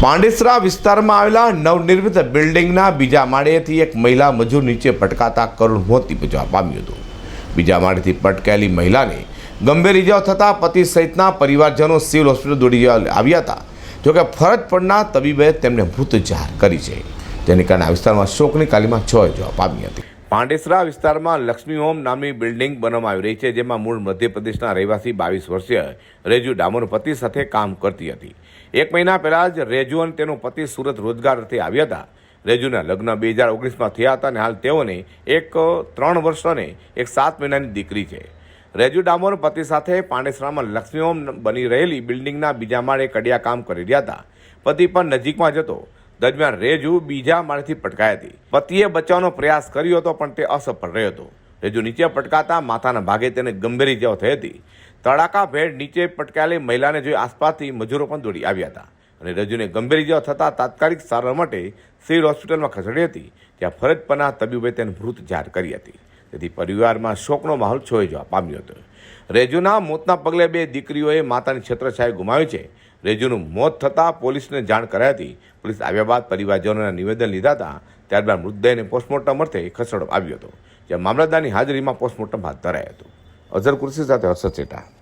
પાંડેસરા વિસ્તારમાં આવેલા નવનિર્મિત બિલ્ડિંગના બીજા માળેથી એક મહિલા મજૂર નીચે પટકાતા કરુણ મોત નિપજવા પામ્યું હતું. બીજા માળેથી પટકાયેલી મહિલાને ગંભીર ઇજાઓ થતાં પતિ સહિતના પરિવારજનો સિવિલ હોસ્પિટલ દોડી આવ્યા હતા. જોકે ફરજ પડનાર તબીબે તેમને મૃત જાહેર કરી છે. જેને કારણે આ વિસ્તારમાં શોકની કાલીમાં છવાઈ જવા પામી હતી. પાંડેસરા વિસ્તારમાં લક્ષ્મી હોમ નામની બિલ્ડિંગ બનાવવામાં આવી રહી છે, જેમાં મૂળ મધ્યપ્રદેશના રહેવાસી 22 વર્ષીય રેજુ ડામોર પતિ સાથે કામ કરતી હતી. એક મહિના પહેલાં જ રેજુ અને તેનો પતિ સુરત રોજગાર અર્થે આવ્યા હતા. રેજુના લગ્ન 2019માં થયા હતા અને હાલ તેઓને એક 3 વર્ષ અને એક 7 મહિનાની દીકરી છે. રેજુ ડામોર પતિ સાથે પાંડેસરામાં લક્ષ્મી હોમ બની રહેલી બિલ્ડિંગના બીજા માળે કડિયા કામ કરી રહ્યા હતા. પતિ પણ નજીકમાં જ હતો. દરમિયાન રેજુ બીજા માળેથી પટકાઈ હતી. પતિએ બચાવવાનો પ્રયાસ કર્યો હતો, પણ તે અસફળ રહ્યો હતો. રેજુ નીચે પટકાતા માથાના ભાગે તેને ગંભીર ઇજાઓ થઈ હતી. તડાકા ભેર નીચે પટકાયેલી મહિલાને જોઈ આસપાસથી મજૂરો પણ દોડી આવ્યા હતા અને રજૂને ગંભીર ઇજાઓ થતાં તાત્કાલિક સારવાર માટે સિવિલ હોસ્પિટલમાં ખસેડી હતી. ત્યાં ફરજ પરના તબીબે તેને મૃત જાહેર કરી હતી. તેથી પરિવારમાં શોકનો માહોલ છવાઈ જવા પામ્યો હતો. રેજુના મોતના પગલે 2 દીકરીઓએ માતાની છત્રછાયા ગુમાવી છે. રેજુનું મોત થતાં પોલીસને જાણ કરાઈ હતી. પોલીસ આવ્યા બાદ પરિવારજનોના નિવેદન લીધા હતા. ત્યારબાદ મૃતદેહને પોસ્ટમોર્ટમ અર્થે ખસેડવામાં આવ્યો હતો, જ્યાં મામલતદારની હાજરીમાં પોસ્ટમોર્ટમ હાથ ધરાયું હતું. અઝર કુર્સી સાથે હર્ષદ સેઠા.